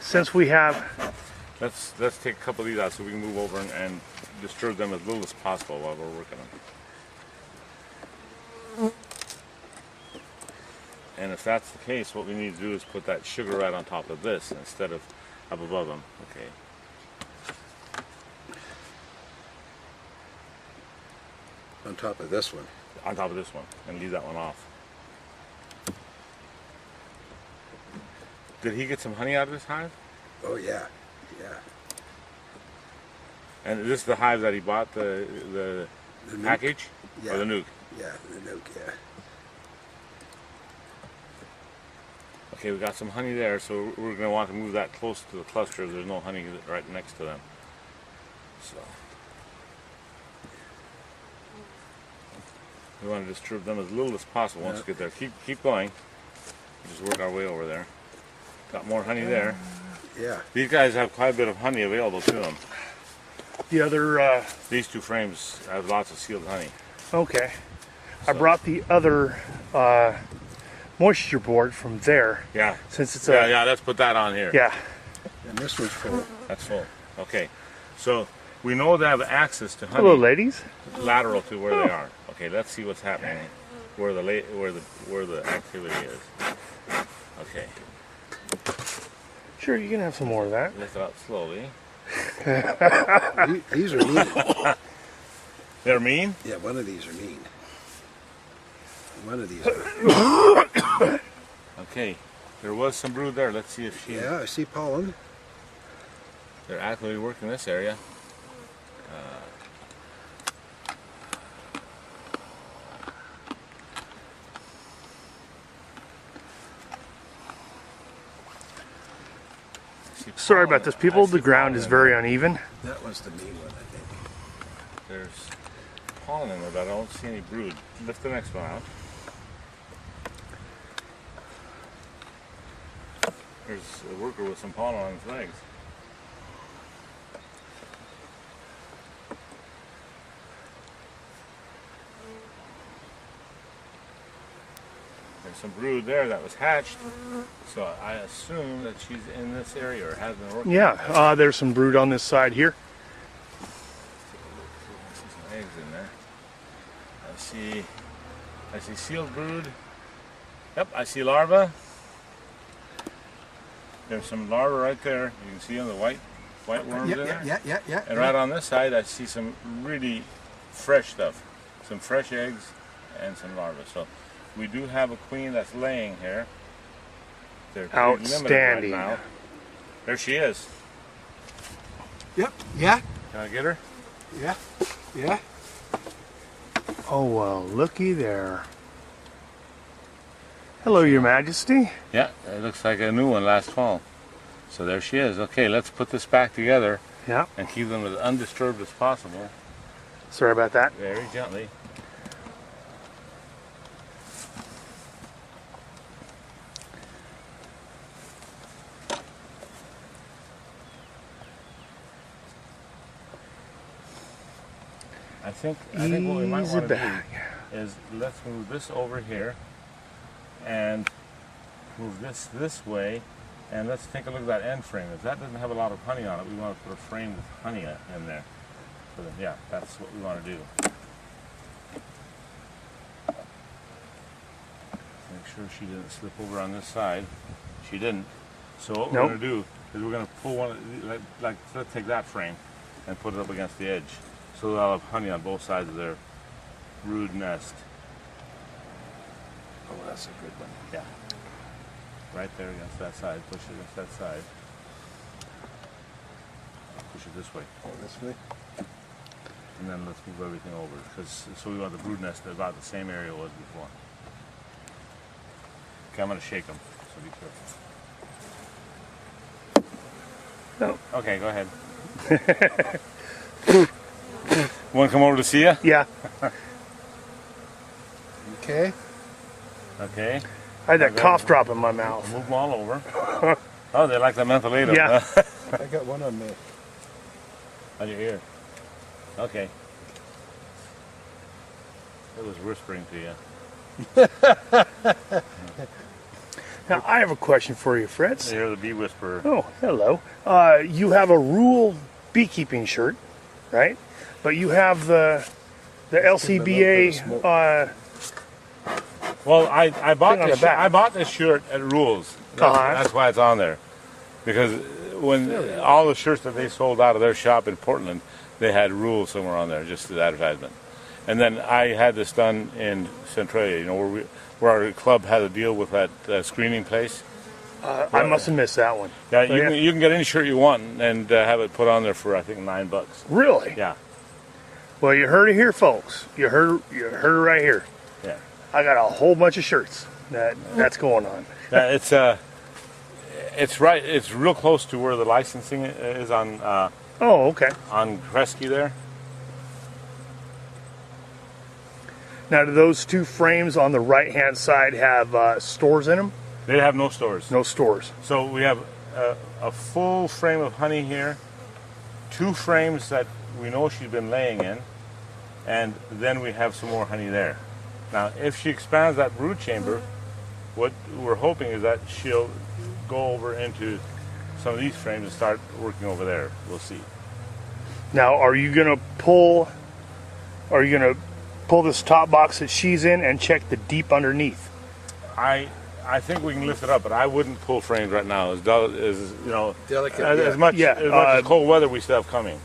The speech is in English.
since we have... Let's take a couple of these out so we can move over and disturb them as little as possible while we're working them. And if that's the case, what we need to do is put that sugar right on top of this instead of up above them. Okay. On top of this one. On top of this one, and leave that one off. Did he get some honey out of this hive? Oh yeah, yeah. And is this the hive that he bought, the package? Yeah. Or the nuke? Yeah, the nuke, yeah. Okay, we got some honey there, so we're going to want to move that close to the cluster. There's no honey right next to them. So we want to disturb them as little as possible once we get there. Keep going. Just work our way over there. Got more honey there. Yeah. These guys have quite a bit of honey available to them. The other... These two frames have lots of sealed honey. Okay. So. I brought the other moisture board from there. Yeah. Since it's yeah, let's put that on here. Yeah. And this one's full. That's full. Okay. So we know they have access to honey. Hello, ladies. Lateral to where they are. Okay, let's see what's happening where the activity is. Okay. Sure, you can have some more of that. Lift it up slowly. These are mean. They're mean? Yeah, one of these are mean. One of these are. Okay. There was some brood there. Let's see if she... Yeah, I see pollen. They're actively working this area. Sorry about this, people. The ground is very uneven. That was the mean one, I think. There's pollen in there, but I don't see any brood. Lift the next one out. There's a worker with some pollen on his legs. There's some brood there that was hatched, so I assume that she's in this area or has been working. Yeah, there's some brood on this side here. Some eggs in there. I see sealed brood. Yep, I see larvae. There's some larvae right there. You can see them, the white worms in there. Yeah. And right on this side, I see some really fresh stuff. Some fresh eggs and some larvae. So we do have a queen that's laying here. They're pretty limited right now. There she is. Yep. Yeah. Can I get her? Yeah. Yeah. Oh, well, looky there. Hello, Your Majesty. Yeah, it looks like a new one last fall. So there she is. Okay, let's put this back together. Yeah. And keep them as undisturbed as possible. Sorry about that. Very gently. I think what we might want to do is let's move this over here and move this way, and let's take a look at that end frame. If that doesn't have a lot of honey on it, we want to put a frame with honey in there. So then, yeah, that's what we want to do. Make sure she didn't slip over on this side. She didn't. So what we're going to do is we're going to pull one, like let's take that frame and put it up against the edge. So they'll have honey on both sides of their brood nest. Oh, that's a good one. Yeah. Right there against that side. Push it against that side. Push it this way. Oh, this way? And then let's move everything over. So we want the brood nest about the same area it was before. Okay, I'm going to shake them, so be careful. No. Okay, go ahead. Want to come over to see you? Yeah. Okay. Okay. I had that cough drop in my mouth. Move them all over. Oh, they like the Toledo. Yeah. I got one on me. On your ear. Okay. It was whispering to you. Now, I have a question for you, Fritz. You're the bee whisperer. Oh, hello. You have a rural beekeeping shirt, right? But you have the LCBA. Well, I bought on this. the back. I bought this shirt at Rules. That's why it's on there, because when all the shirts that they sold out of their shop in Portland, they had Rules somewhere on there, just the advertisement. And then I had this done in Centralia, you know, where our club had a deal with that screening place. I must have missed that one. Yeah, you can get any shirt you want and have it put on there for I think $9. Really? Yeah. Well, you heard it here, folks. You heard it right here. Yeah. I got a whole bunch of shirts that's going on. Yeah, it's right. It's real close to where the licensing is on. Oh, okay. On Kresge there. Now, do those two frames on the right-hand side have stores in them? They have no stores. No stores. So we have a full frame of honey here, 2 frames that we know she's been laying in, and then we have some more honey there. Now, if she expands that brood chamber, what we're hoping is that she'll go over into some of these frames and start working over there. We'll see. Now, are you gonna pull this top box that she's in and check the deep underneath? I think we can lift it up, but I wouldn't pull frames right now. As you know, Delicate. as much as cold weather we still have coming.